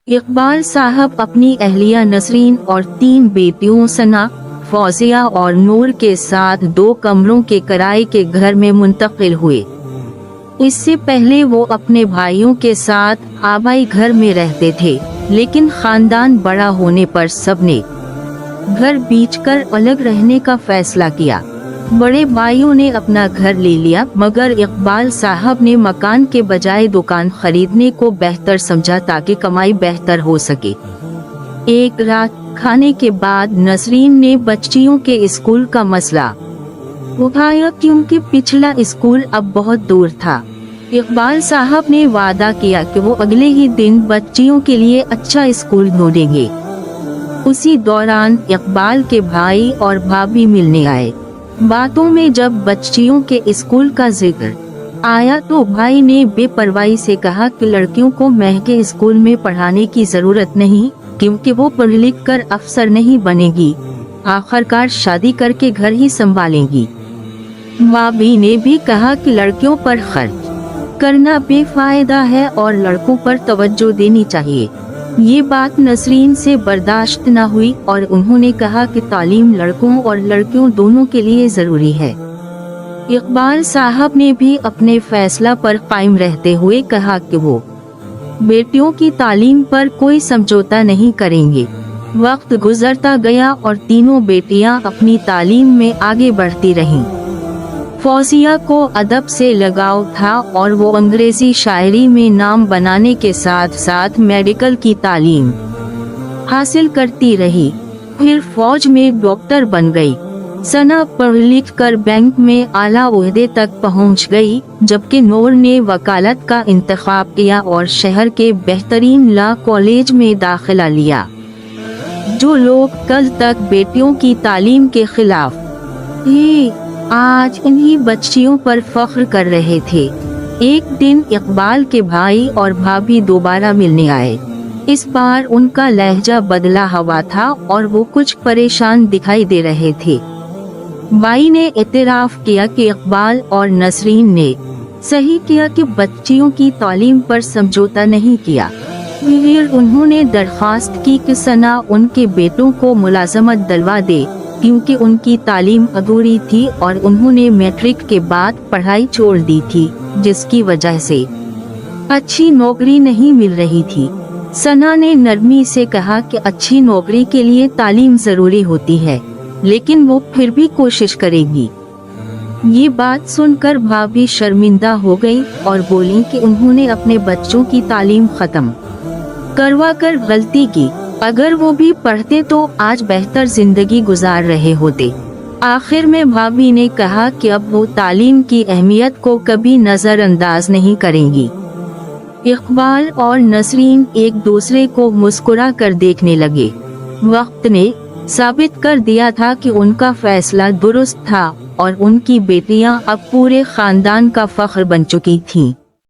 इकबाल साहब अपनी अहलिया नसरीन और 3 बेटियों सना, फौजिया और नूर के साथ 2 कमरों के किराए के घर में मुंतकिल हुए। इससे पहले वो अपने भाइयों के साथ आबाई घर में रहते थे, लेकिन खानदान बड़ा होने पर सबने घर बेचकर अलग रहने का फैसला किया। बड़े भाइयों ने अपना घर ले लिया, मगर इकबाल साहब ने मकान के बजाय दुकान खरीदने को बेहतर समझा ताकि कमाई बेहतर हो सके। एक रात खाने के बाद नसरीन ने बच्चियों के स्कूल का मसला उठाया, क्योंकि पिछला स्कूल अब बहुत दूर था। इकबाल साहब ने वादा किया कि वो अगले ही दिन बच्चियों के लिए अच्छा स्कूल ढूंढेंगे। उसी दौरान इकबाल के भाई और भाभी मिलने आए। बातों में जब बच्चियों के स्कूल का जिक्र आया तो भाई ने बेपरवाही से कहा कि लड़कियों को महंगे स्कूल में पढ़ाने की जरूरत नहीं, क्योंकि वो पढ़ लिख कर अफसर नहीं बनेगी, आखिरकार शादी करके घर ही संभालेंगी। भाभी ने भी कहा कि लड़कियों पर खर्च करना बेफायदा है और लड़कों पर तवज्जो देनी चाहिए। ये बात नसरीन से बर्दाश्त न हुई और उन्होंने कहा कि तालीम लड़कों और लड़कियों दोनों के लिए जरूरी है। इकबाल साहब ने भी अपने फैसला पर कायम रहते हुए कहा कि वो बेटियों की तालीम पर कोई समझौता नहीं करेंगे। वक्त गुजरता गया और तीनों बेटियां अपनी तालीम में आगे बढ़ती रहीं। फौजिया को अदब से लगाव था और वो अंग्रेजी शायरी में नाम बनाने के साथ साथ मेडिकल की तालीम हासिल करती रही। फिर फौज में डॉक्टर बन गई। सना पढ़ लिख कर बैंक में आला ओहदे तक पहुंच गई, जबकि नूर ने वकालत का इंतखाब किया और शहर के बेहतरीन लॉ कॉलेज में दाखिला लिया। जो लोग कल तक बेटियों की तालीम के खिलाफ आज इन्हीं बच्चियों पर फख्र कर रहे थे। एक दिन इकबाल के भाई और भाभी दोबारा मिलने आए। इस बार उनका लहजा बदला हुआ था और वो कुछ परेशान दिखाई दे रहे थे। भाई ने एतराफ किया कि इकबाल और नसरीन ने सही किया कि बच्चियों की तालीम पर समझौता नहीं किया। फिर उन्होंने दरख्वास्त की कि सना उनके बेटों को मुलाजमत दिलवा दे, क्योंकि उनकी तालीम अधूरी थी और उन्होंने मैट्रिक के बाद पढ़ाई छोड़ दी थी, जिसकी वजह से अच्छी नौकरी नहीं मिल रही थी। सना ने नरमी से कहा कि अच्छी नौकरी के लिए तालीम जरूरी होती है, लेकिन वो फिर भी कोशिश करेगी। ये बात सुनकर भाभी शर्मिंदा हो गई और बोली कि उन्होंने अपने बच्चों की तालीम खत्म करवा कर गलती की। अगर वो भी पढ़ते तो आज बेहतर जिंदगी गुजार रहे होते। आखिर में भाभी ने कहा कि अब वो तालीम की अहमियत को कभी नजरअंदाज नहीं करेंगी। इकबाल और नसरीन एक दूसरे को मुस्कुरा कर देखने लगे। वक्त ने साबित कर दिया था कि उनका फैसला दुरुस्त था और उनकी बेटियां अब पूरे खानदान का फख्र बन चुकी थीं।